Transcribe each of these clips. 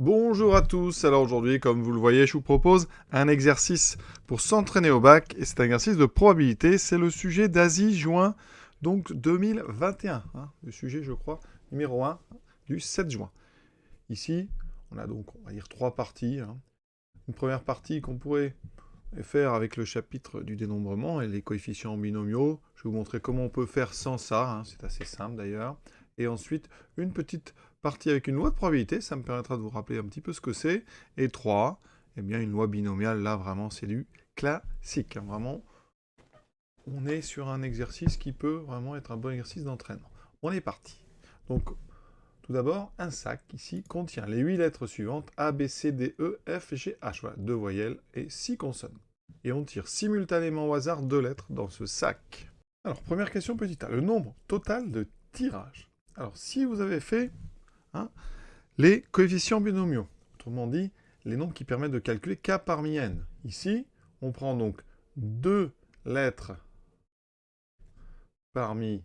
Bonjour à tous, alors aujourd'hui comme vous le voyez je vous propose un exercice pour s'entraîner au bac et c'est un exercice de probabilité, c'est le sujet d'Asie juin donc 2021, le sujet je crois numéro 1 du 7 juin. Ici on a donc on va dire trois parties, une première partie qu'on pourrait faire avec le chapitre du dénombrement et les coefficients binomiaux, je vais vous montrer comment on peut faire sans ça, c'est assez simple d'ailleurs, et ensuite une petite partie avec une loi de probabilité, ça me permettra de vous rappeler un petit peu ce que c'est. Et 3, eh bien une loi binomiale, là vraiment c'est du classique. Vraiment, on est sur un exercice qui peut vraiment être un bon exercice d'entraînement. On est parti. Donc tout d'abord, un sac ici contient les 8 lettres suivantes A, B, C, D, E, F, G, H. Voilà, 2 voyelles et 6 consonnes. Et on tire simultanément au hasard 2 lettres dans ce sac. Alors, première question, petit a, le nombre total de tirages. Alors, si vous avez fait hein, les coefficients binomiaux, autrement dit, les nombres qui permettent de calculer k parmi n. Ici, on prend donc 2 lettres parmi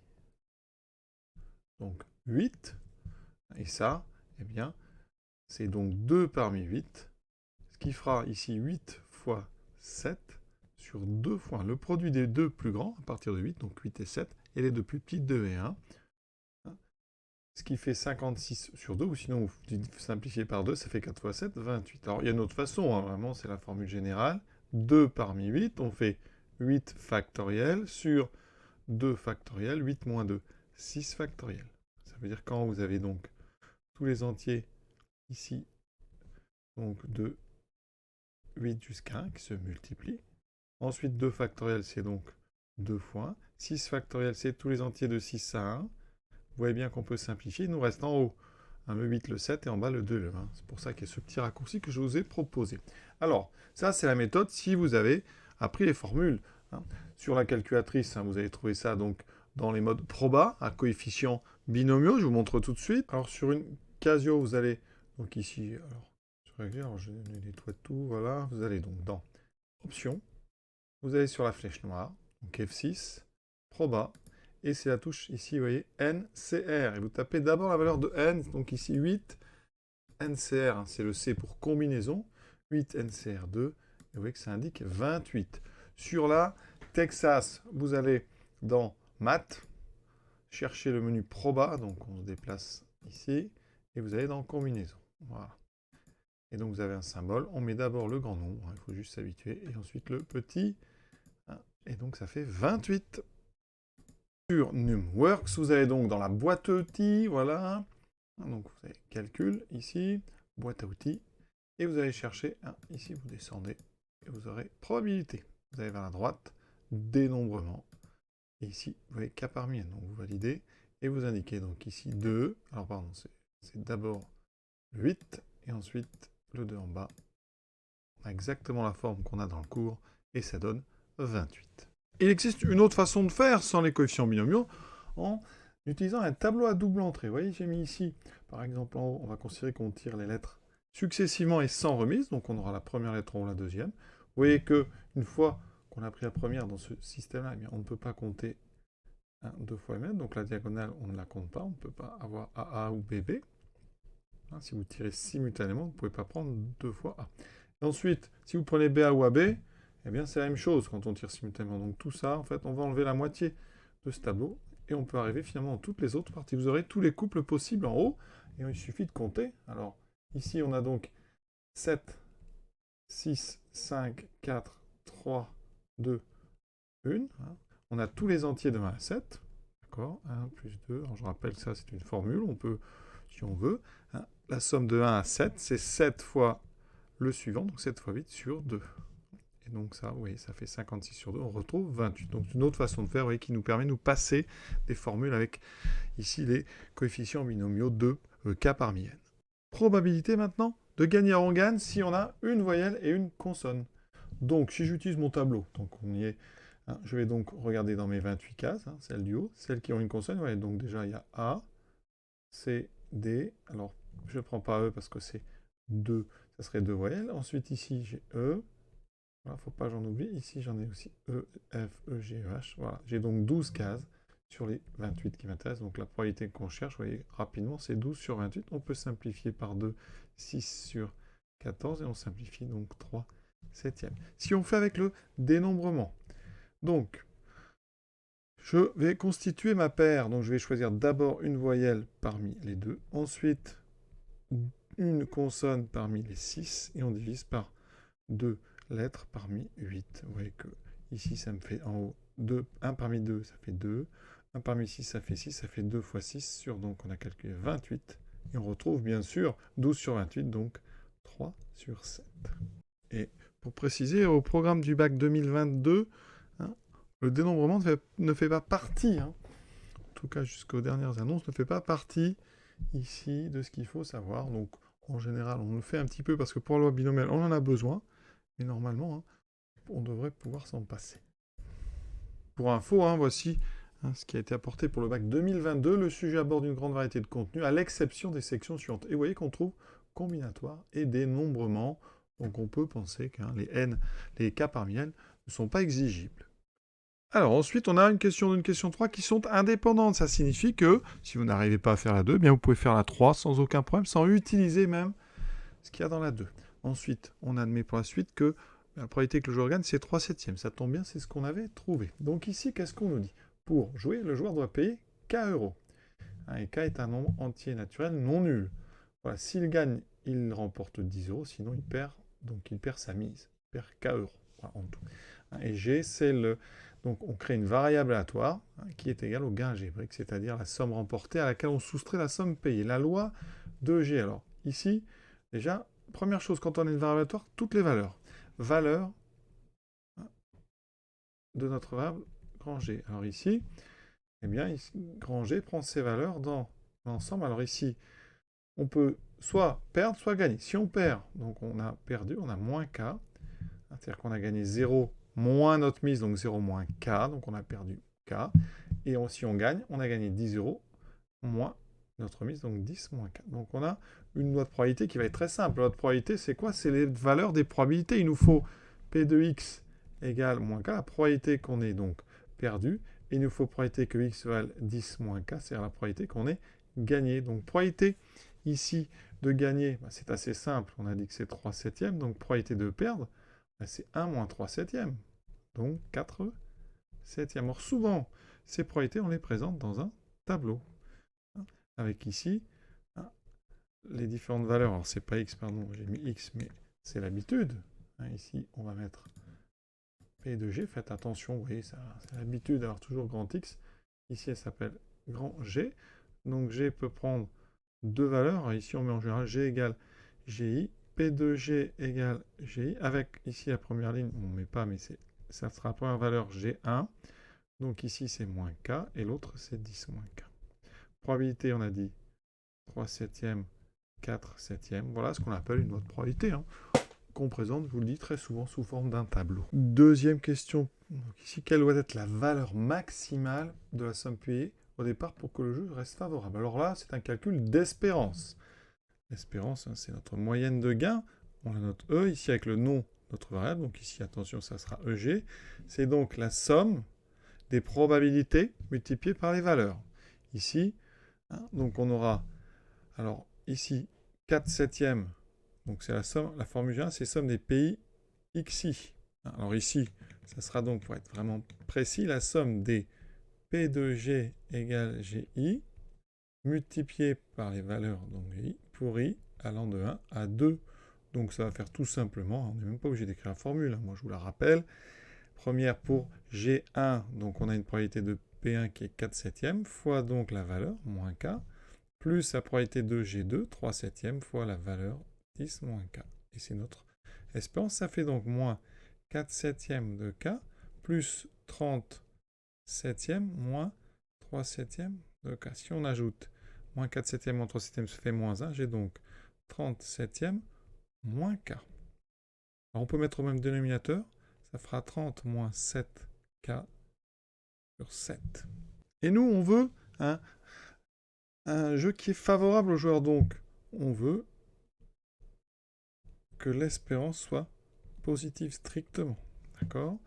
donc 8, et ça, eh bien, c'est donc 2 parmi 8, ce qui fera ici 8 fois 7 sur 2 fois le produit des deux plus grands, à partir de 8, donc 8 et 7, et les deux plus petits, 2 et 1, ce qui fait 56 sur 2, ou sinon vous simplifiez par 2, ça fait 4 fois 7, 28. Alors il y a une autre façon, vraiment c'est la formule générale, 2 parmi 8, on fait 8 factoriel sur 2 factoriel, 8 moins 2, 6 factoriel. Ça veut dire quand vous avez donc tous les entiers ici, donc de 8 jusqu'à 1 qui se multiplient. Ensuite 2 factoriel c'est donc 2 fois 6 factoriel c'est tous les entiers de 6 à 1. Vous voyez bien qu'on peut simplifier, il nous reste en haut le 8, le 7 et en bas le 2, le 1. C'est pour ça qu'il y a ce petit raccourci que je vous ai proposé. Alors, ça c'est la méthode si vous avez appris les formules. Sur la calculatrice, vous allez trouver ça donc dans les modes proba, à coefficients binomiaux, je vous montre tout de suite. Alors sur une Casio, vous allez, donc ici, alors je nettoie tout, voilà, vous allez donc dans Options, vous allez sur la flèche noire, donc F6, proba, et c'est la touche ici, vous voyez, NCR. Et vous tapez d'abord la valeur de N, donc ici 8, NCR, c'est le C pour combinaison, 8 NCR2, et vous voyez que ça indique 28. Sur la Texas, vous allez dans Math, chercher le menu Proba, donc on se déplace ici, et vous allez dans Combinaison. Voilà. Et donc vous avez un symbole, on met d'abord le grand nombre, il faut juste s'habituer, et ensuite le petit, et donc ça fait 28. Sur NumWorks, vous allez donc dans la boîte à outils, voilà. Donc vous avez calcul ici, boîte à outils, et vous allez chercher, ici vous descendez, et vous aurez probabilité. Vous allez vers la droite, dénombrement, et ici vous avez k parmi n, donc vous validez, et vous indiquez donc ici 2, alors pardon, c'est d'abord le 8, et ensuite le 2 en bas. On a exactement la forme qu'on a dans le cours, et ça donne 28. Il existe une autre façon de faire sans les coefficients binomiaux, en utilisant un tableau à double entrée. Vous voyez, j'ai mis ici, par exemple, en haut, on va considérer qu'on tire les lettres successivement et sans remise, donc on aura la première lettre ou la deuxième. Vous voyez que une fois qu'on a pris la première dans ce système-là, on ne peut pas compter 2 fois m, donc la diagonale, on ne la compte pas, on ne peut pas avoir AA ou BB. Si vous tirez simultanément, vous ne pouvez pas prendre 2 fois A. Et ensuite, si vous prenez BA ou AB, eh bien c'est la même chose quand on tire simultanément. Donc tout ça, en fait, on va enlever la moitié de ce tableau et on peut arriver finalement dans toutes les autres parties. Vous aurez tous les couples possibles en haut et il suffit de compter. Alors ici, on a donc 7, 6, 5, 4, 3, 2, 1. On a tous les entiers de 1 à 7. D'accord, 1 plus 2. Alors je rappelle que ça, c'est une formule. On peut, si on veut, la somme de 1 à 7, c'est 7 fois le suivant, donc 7 fois 8 sur 2. Et donc ça, vous voyez, ça fait 56 sur 2, on retrouve 28. Donc une autre façon de faire, vous voyez, qui nous permet de nous passer des formules avec, ici, les coefficients binomiaux de k parmi n. Probabilité maintenant de gagner en gagne si on a une voyelle et une consonne. Donc si j'utilise mon tableau, donc on y est, je vais donc regarder dans mes 28 cases, celles du haut, celles qui ont une consonne, vous voyez, donc déjà il y a A, C, D, alors je ne prends pas E parce que c'est 2, ça serait 2 voyelles. Ensuite ici j'ai E, voilà, faut pas que j'en oublie. Ici, j'en ai aussi E, F, E, G, E, H. Voilà, j'ai donc 12 cases sur les 28 qui m'intéressent. Donc la probabilité qu'on cherche, vous voyez, rapidement, c'est 12 sur 28. On peut simplifier par 2, 6 sur 14, et on simplifie donc 3 septièmes. Si on fait avec le dénombrement, donc je vais constituer ma paire. Donc je vais choisir d'abord une voyelle parmi les deux, ensuite une consonne parmi les 6, et on divise par 2 lettres parmi 8. Vous voyez que ici, ça me fait en haut 2, 1 parmi 2, ça fait 2. 1 parmi 6, ça fait 6. Ça fait 2 fois 6 sur, donc on a calculé 28. Et on retrouve bien sûr 12 sur 28, donc 3 sur 7. Et pour préciser, au programme du bac 2022, le dénombrement ne fait pas partie, en tout cas jusqu'aux dernières annonces, ne fait pas partie ici de ce qu'il faut savoir. Donc en général, on le fait un petit peu parce que pour la loi binomiale, on en a besoin. Mais normalement, on devrait pouvoir s'en passer. Pour info, voici ce qui a été apporté pour le bac 2022. Le sujet aborde une grande variété de contenus, à l'exception des sections suivantes. Et vous voyez qu'on trouve combinatoire et dénombrement. Donc on peut penser que les cas parmi elles ne sont pas exigibles. Alors ensuite, on a une question 2, une question 3 qui sont indépendantes. Ça signifie que si vous n'arrivez pas à faire la 2, bien vous pouvez faire la 3 sans aucun problème, sans utiliser même ce qu'il y a dans la 2. Ensuite, on admet pour la suite que la probabilité que le joueur gagne, c'est 3 septièmes. Ça tombe bien, c'est ce qu'on avait trouvé. Donc ici, qu'est-ce qu'on nous dit? Pour jouer, le joueur doit payer K euros. Et K est un nombre entier naturel non nul. Voilà, s'il gagne, il remporte 10 euros, sinon il perd, donc il perd sa mise. Il perd K euros, voilà, en tout. Et G, c'est le... Donc on crée une variable aléatoire qui est égale au gain algébrique, c'est-à-dire la somme remportée à laquelle on soustrait la somme payée. La loi de G, alors, ici, déjà, première chose, quand on a une variable aléatoire, toutes les valeurs. Valeur de notre variable grand G. Alors ici, eh bien, grand G prend ses valeurs dans l'ensemble. Alors ici, on peut soit perdre, soit gagner. Si on perd, donc on a perdu, on a moins K. C'est-à-dire qu'on a gagné 0 moins notre mise, donc 0 moins K, donc on a perdu K. Et si on gagne, on a gagné 10 euros moins notre mise, donc 10 moins K. Donc on a une loi de probabilité qui va être très simple. La loi de probabilité, c'est quoi? C'est les valeurs des probabilités. Il nous faut P de X égale moins K, la probabilité qu'on ait donc perdu. Et il nous faut probabilité que X vale 10 moins K, c'est-à-dire la probabilité qu'on ait gagné. Donc probabilité ici de gagner, c'est assez simple. On a dit que c'est 3 septièmes, donc probabilité de perdre, c'est 1 moins 3 septièmes, donc 4 septièmes. Or, souvent, ces probabilités, on les présente dans un tableau. Avec ici, les différentes valeurs. Alors, c'est pas x, pardon, j'ai mis x, mais c'est l'habitude. Ici, on va mettre P de G. Faites attention, vous voyez, c'est l'habitude d'avoir toujours grand X. Ici, elle s'appelle grand G. Donc, G peut prendre deux valeurs. Alors, ici, on met en général G égale GI. P de G égale GI. Avec ici la première ligne, on ne met pas, mais ça sera la première valeur G1. Donc ici, c'est moins K. Et l'autre, c'est 10 moins K. Probabilité, on a dit 3 septièmes, 4 septièmes. Voilà ce qu'on appelle une loi de probabilité, qu'on présente, je vous le dis, très souvent sous forme d'un tableau. Deuxième question. Donc ici, quelle doit être la valeur maximale de la somme payée au départ pour que le jeu reste favorable? Alors là, c'est un calcul d'espérance. L'espérance, c'est notre moyenne de gain. On a notre E ici avec le nom de notre variable. Donc ici, attention, ça sera EG. C'est donc la somme des probabilités multipliées par les valeurs. Ici, donc on aura, alors ici, 4 septièmes. Donc c'est la somme, la formule G1, c'est somme des pays XI. Alors ici, ça sera donc, pour être vraiment précis, la somme des P de G égale GI, multiplié par les valeurs, donc I, pour I, allant de 1 à 2. Donc ça va faire tout simplement, on n'est même pas obligé d'écrire la formule, moi je vous la rappelle. Première pour G1, donc on a une probabilité de P1 qui est 4 septièmes, fois donc la valeur, moins K, plus la probabilité de G2, 3 septièmes, fois la valeur 10 moins K. Et c'est notre espérance. Ça fait donc moins 4 septièmes de K, plus 30 septièmes, moins 3 septièmes de K. Si on ajoute moins 4 septièmes, moins 3 septièmes, ça fait moins 1. J'ai donc 30 septièmes, moins K. Alors on peut mettre au même dénominateur. Ça fera 30 moins 7K sur 7. Et nous, on veut un jeu qui est favorable aux joueurs. Donc, on veut que l'espérance soit positive strictement. D'accord?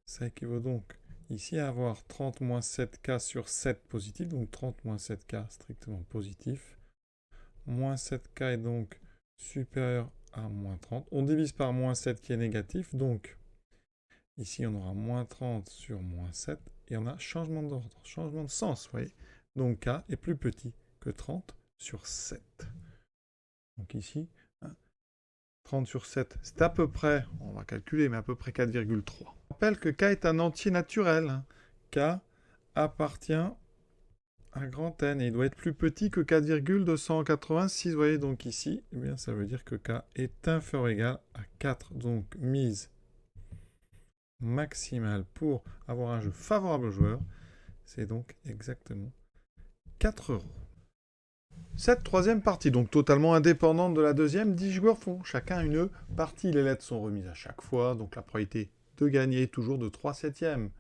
Ça équivaut donc ici avoir 30 moins 7k sur 7 positif, donc 30 moins 7k strictement positif. Moins 7k est donc supérieur à moins 30. On divise par moins 7 qui est négatif, donc ici on aura moins 30 sur moins 7, et on a changement d'ordre, changement de sens, vous voyez. Donc k est plus petit que 30 sur 7. Donc ici, 30 sur 7, c'est à peu près, on va calculer, mais à peu près 4,3. Je rappelle que k est un entier naturel. K appartient à grand N, et il doit être plus petit que 4,286. Vous voyez, donc ici, eh bien, ça veut dire que k est inférieur ou égal à 4. Donc, mise maximale pour avoir un jeu favorable au joueur, c'est donc exactement 4 €. Cette troisième partie, donc totalement indépendante de la deuxième, 10 joueurs font chacun une partie. Les lettres sont remises à chaque fois, donc la probabilité de gagner est toujours de 3/7.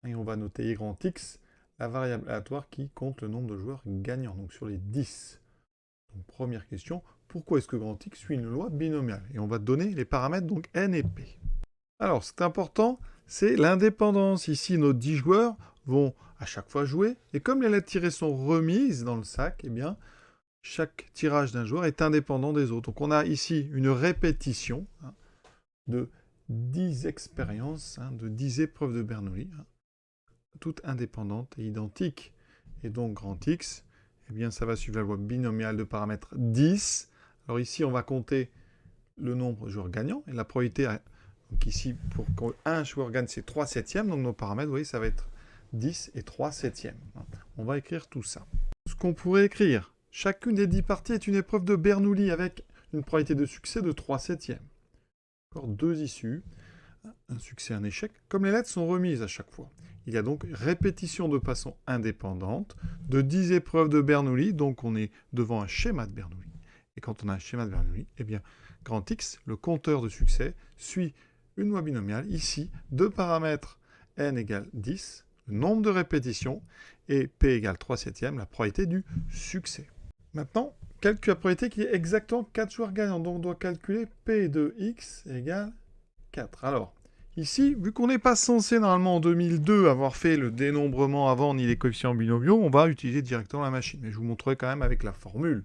Et on va noter grand X, la variable aléatoire qui compte le nombre de joueurs gagnants, donc sur les 10. Donc première question, pourquoi est-ce que grand X suit une loi binomiale? Et on va donner les paramètres, donc N et P. Alors, ce qui est important, c'est l'indépendance. Ici, nos 10 joueurs vont à chaque fois jouer, et comme les lettres tirées sont remises dans le sac, eh bien, chaque tirage d'un joueur est indépendant des autres. Donc on a ici une répétition de 10 expériences, de 10 épreuves de Bernoulli, toutes indépendantes et identiques. Et donc grand X, eh bien ça va suivre la loi binomiale de paramètre 10. Alors ici on va compter le nombre de joueurs gagnants, et la probabilité, donc ici pour qu'un joueur gagne c'est 3/7, donc nos paramètres, vous voyez, ça va être 10 et 3/7. On va écrire tout ça. Ce qu'on pourrait écrire, chacune des 10 parties est une épreuve de Bernoulli avec une probabilité de succès de 3/7. Encore 2 issues, un succès, un échec. Comme les lettres sont remises à chaque fois, il y a donc répétition de façon indépendante de 10 épreuves de Bernoulli, donc on est devant un schéma de Bernoulli. Et quand on a un schéma de Bernoulli, eh bien, grand X, le compteur de succès, suit une loi binomiale, ici, deux paramètres n égale 10, le nombre de répétitions, et p égale 3/7, la probabilité du succès. Maintenant, calcule la probabilité qu'il y ait exactement 4 joueurs gagnants. Donc on doit calculer P de X égale 4. Alors, ici, vu qu'on n'est pas censé normalement en 2002 avoir fait le dénombrement avant ni les coefficients binomiaux, on va utiliser directement la machine. Mais je vous montrerai quand même avec la formule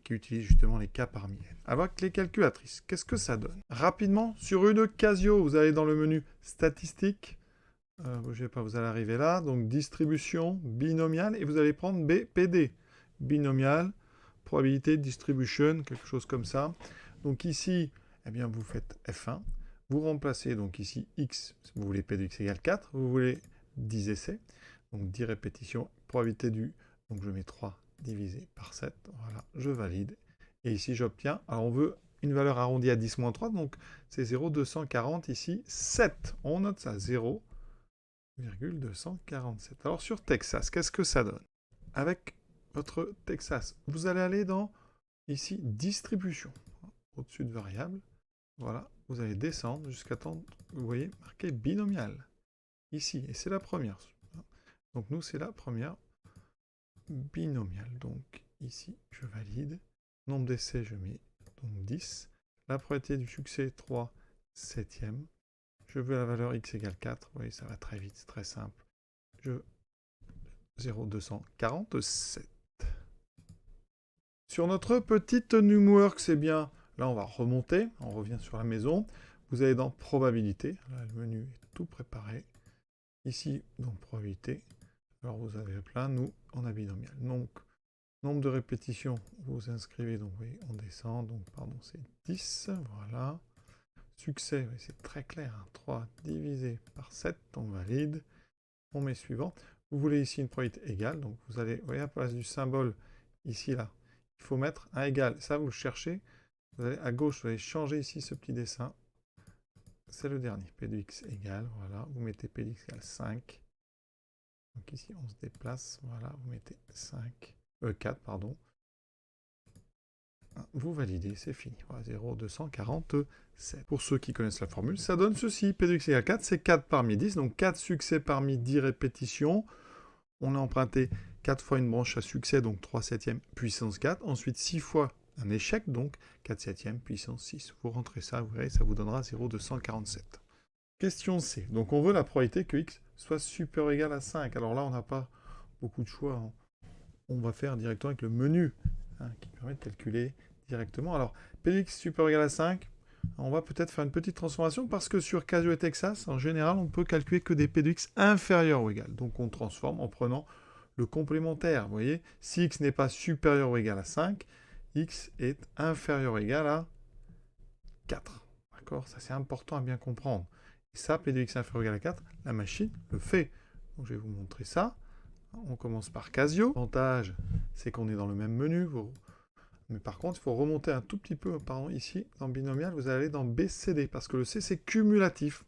qui utilise justement les k parmi n. Avec les calculatrices, qu'est-ce que ça donne? Rapidement, sur une Casio, vous allez dans le menu statistiques. Bougez pas, vous allez arriver là. Donc distribution, binomiale, et vous allez prendre BPD. Binomial, probabilité distribution, quelque chose comme ça. Donc ici, eh bien, vous faites F1. Vous remplacez donc ici X, vous voulez P de X égale 4, vous voulez 10 essais. Donc 10 répétitions, probabilité du, donc je mets 3 divisé par 7, voilà, je valide. Et ici j'obtiens, alors on veut une valeur arrondie à 10 moins 3, donc c'est 0,240 ici, 7. On note ça, 0,247. Alors sur Texas, qu'est-ce que ça donne? Avec votre Texas, vous allez aller dans, ici, distribution, au-dessus de variable, voilà, vous allez descendre jusqu'à temps, vous voyez, marqué binomial, ici, et c'est la première. Donc nous, c'est la première binomiale, donc ici, je valide, nombre d'essais, je mets donc 10, la probabilité du succès, 3/7, je veux la valeur x égale 4, vous voyez, ça va très vite, c'est très simple, 0,247. Sur notre petite Numworks, c'est bien, là on va remonter, on revient sur la maison, vous allez dans probabilité, là le menu est tout préparé, ici dans probabilité, alors vous avez plein, nous on a binomial, donc nombre de répétitions, vous inscrivez, donc vous voyez, on descend, donc pardon c'est 10, voilà, succès, c'est très clair, 3 divisé par 7, on valide, on met suivant, vous voulez ici une probabilité égale, donc vous allez, vous voyez à la place du symbole, ici là, il faut mettre un égal. Ça, vous le cherchez. Vous allez à gauche, vous allez changer ici ce petit dessin. C'est le dernier. P de x égale, voilà. Vous mettez P de x égale 5. Donc ici, on se déplace. Voilà, vous mettez 4, pardon. Vous validez, c'est fini. Voilà, 0,247. Pour ceux qui connaissent la formule, ça donne ceci. P de x égale 4, c'est 4 parmi 10. Donc 4 succès parmi 10 répétitions. On a emprunté 4 fois une branche à succès, donc 3/7 puissance 4. Ensuite, 6 fois un échec, donc 4/7 puissance 6. Vous rentrez ça, vous verrez, ça vous donnera 0,247. Question C. Donc on veut la probabilité que x soit supérieur ou égal à 5. Alors là, on n'a pas beaucoup de choix, hein. On va faire directement avec le menu, hein, qui permet de calculer directement. Alors, p de x supérieur ou égal à 5, on va peut-être faire une petite transformation parce que sur Casio et Texas, en général, on ne peut calculer que des p de x inférieurs ou égal. Donc, on transforme en prenant le complémentaire. Vous voyez, si x n'est pas supérieur ou égal à 5, x est inférieur ou égal à 4. D'accord? Ça, c'est important à bien comprendre. Et ça, p de x inférieur ou égal à 4, la machine le fait. Donc, je vais vous montrer ça. On commence par Casio. L'avantage, c'est qu'on est dans le même menu. Mais par contre, il faut remonter un tout petit peu. Pardon, ici, dans binomial, vous allez aller dans BCD. Parce que le C, c'est cumulatif.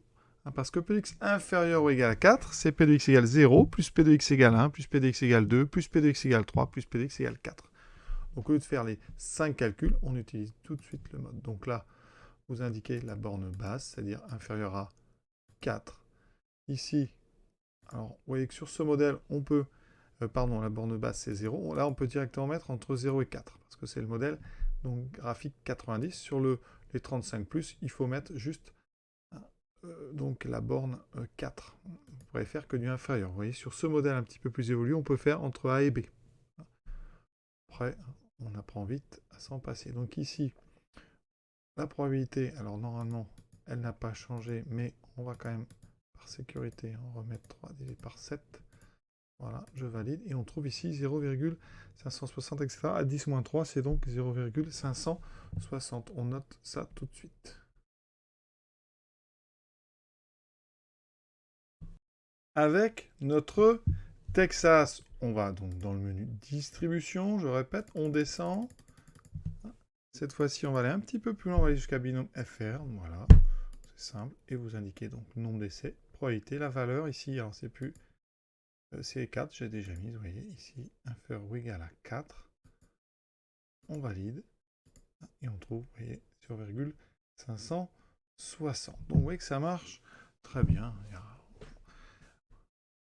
Parce que p de x inférieur ou égal à 4, c'est p de x égale 0, plus p de x égale 1, plus p de x égale 2, plus p de x égale 3, plus p de x égale 4. Donc, au lieu de faire les 5 calculs, on utilise tout de suite le mode. Donc là, vous indiquez la borne basse, c'est-à-dire inférieure à 4. Ici, alors, vous voyez que sur ce modèle, on peut... pardon, la borne basse, c'est 0. Là, on peut directement mettre entre 0 et 4, parce que c'est le modèle donc, graphique 90. Sur les 35+, il faut mettre juste donc, la borne 4. On ne pourrait faire que du inférieur. Vous voyez, sur ce modèle un petit peu plus évolué, on peut faire entre A et B. Après, on apprend vite à s'en passer. Donc ici, la probabilité, alors normalement, elle n'a pas changé, mais on va quand même, par sécurité, en remettre 3 divisé par 7. Voilà, je valide. Et on trouve ici 0,560, etc. À 10-3, c'est donc 0,560. On note ça tout de suite. Avec notre Texas, on va donc dans le menu distribution. Je répète, on descend. Cette fois-ci, on va aller un petit peu plus loin. On va aller jusqu'à binôme FR. Voilà, c'est simple. Et vous indiquez donc nombre d'essais, probabilité, la valeur ici. Alors, c'est plus... c'est 4, j'ai déjà mis, vous voyez, ici, inférieur ou égal à 4. On valide. Et on trouve, vous voyez, 0,560. Donc, vous voyez que ça marche très bien.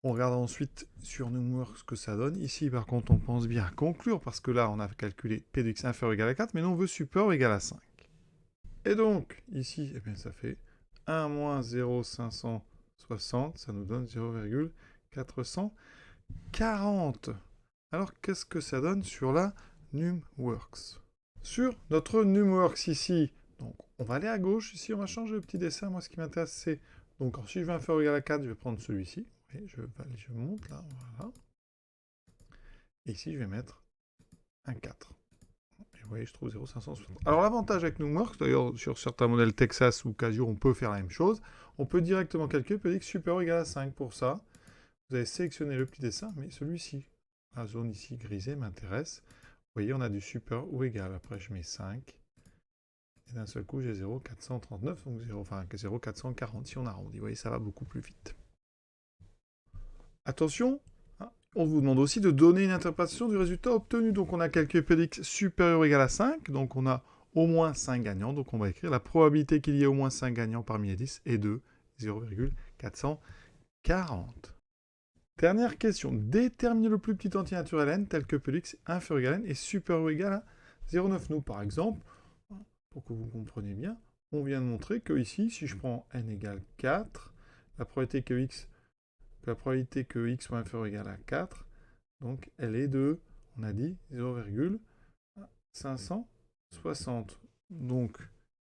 On regarde ensuite sur Numworks ce que ça donne. Ici, par contre, on pense bien à conclure, parce que là, on a calculé p de x inférieur ou égal à 4, mais nous, on veut supérieur ou égal à 5. Et donc, ici, eh bien, ça fait 1 moins 0,560, ça nous donne 0,440. Alors, qu'est-ce que ça donne sur la Numworks? Sur notre Numworks ici, donc, on va aller à gauche. Ici, on va changer le petit dessin. Moi, ce qui m'intéresse, c'est... Donc, si je veux inférieur ou égal à 4, je vais prendre celui-ci. Je monte là, voilà. Et ici, je vais mettre un 4. Et vous voyez, je trouve 0,560. Alors, l'avantage avec Numworks, d'ailleurs, sur certains modèles Texas ou Casio, on peut faire la même chose. On peut directement calculer p de x supérieur ou égal à 5. Pour ça, vous allez sélectionner le petit dessin, mais celui-ci, la zone ici grisée, m'intéresse. Vous voyez, on a du supérieur ou égal. Après, je mets 5. Et d'un seul coup, j'ai 0,439, donc 0,440 si on arrondit. Vous voyez, ça va beaucoup plus vite. Attention, on vous demande aussi de donner une interprétation du résultat obtenu. Donc on a calculé p de x supérieur ou égal à 5, donc on a au moins 5 gagnants. Donc on va écrire la probabilité qu'il y ait au moins 5 gagnants parmi les 10 est de 0,440. Dernière question, déterminer le plus petit entier naturel n tel que p de x inférieur ou égal à n est supérieur ou égal à 0,9. Nous, par exemple, pour que vous compreniez bien, on vient de montrer que ici, si je prends n égale 4, la probabilité que x soit inférieur ou égal à 4, donc elle est de, on a dit, 0,560. Donc,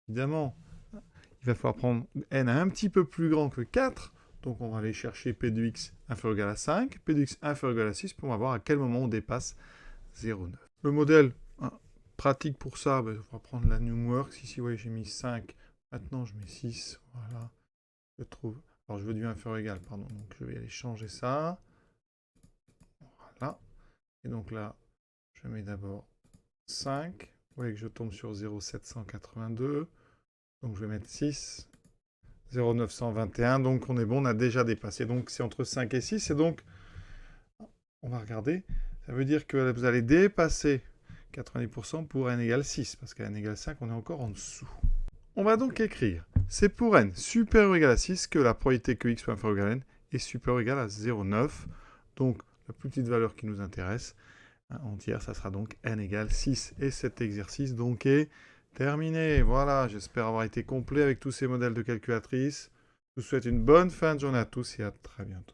évidemment, il va falloir prendre n un petit peu plus grand que 4, donc on va aller chercher p de x inférieur ou égal à 5, p de x inférieur ou égal à 6, pour voir à quel moment on dépasse 0,9. Le modèle pratique pour ça, on va prendre la Numworks. Ici, vous voyez, j'ai mis 5. Maintenant, je mets 6. Voilà. Je trouve... Alors, je veux du inférieur ou égal, pardon. Donc, je vais aller changer ça. Voilà. Et donc là, je mets d'abord 5. Vous voyez que je tombe sur 0,782. Donc, je vais mettre 6. 0,921. Donc, on est bon, on a déjà dépassé. Donc, c'est entre 5 et 6. Et donc, on va regarder. Ça veut dire que vous allez dépasser 90% pour n égale 6. Parce qu'à n égale 5, on est encore en dessous. On va donc écrire, c'est pour n supérieur ou égal à 6 que la probabilité que x soit inférieur ou égal à n est supérieure ou égal à 0,9. Donc, la plus petite valeur qui nous intéresse, entière, ça sera donc n égale 6. Et cet exercice donc est terminé. Voilà, j'espère avoir été complet avec tous ces modèles de calculatrices. Je vous souhaite une bonne fin de journée à tous et à très bientôt.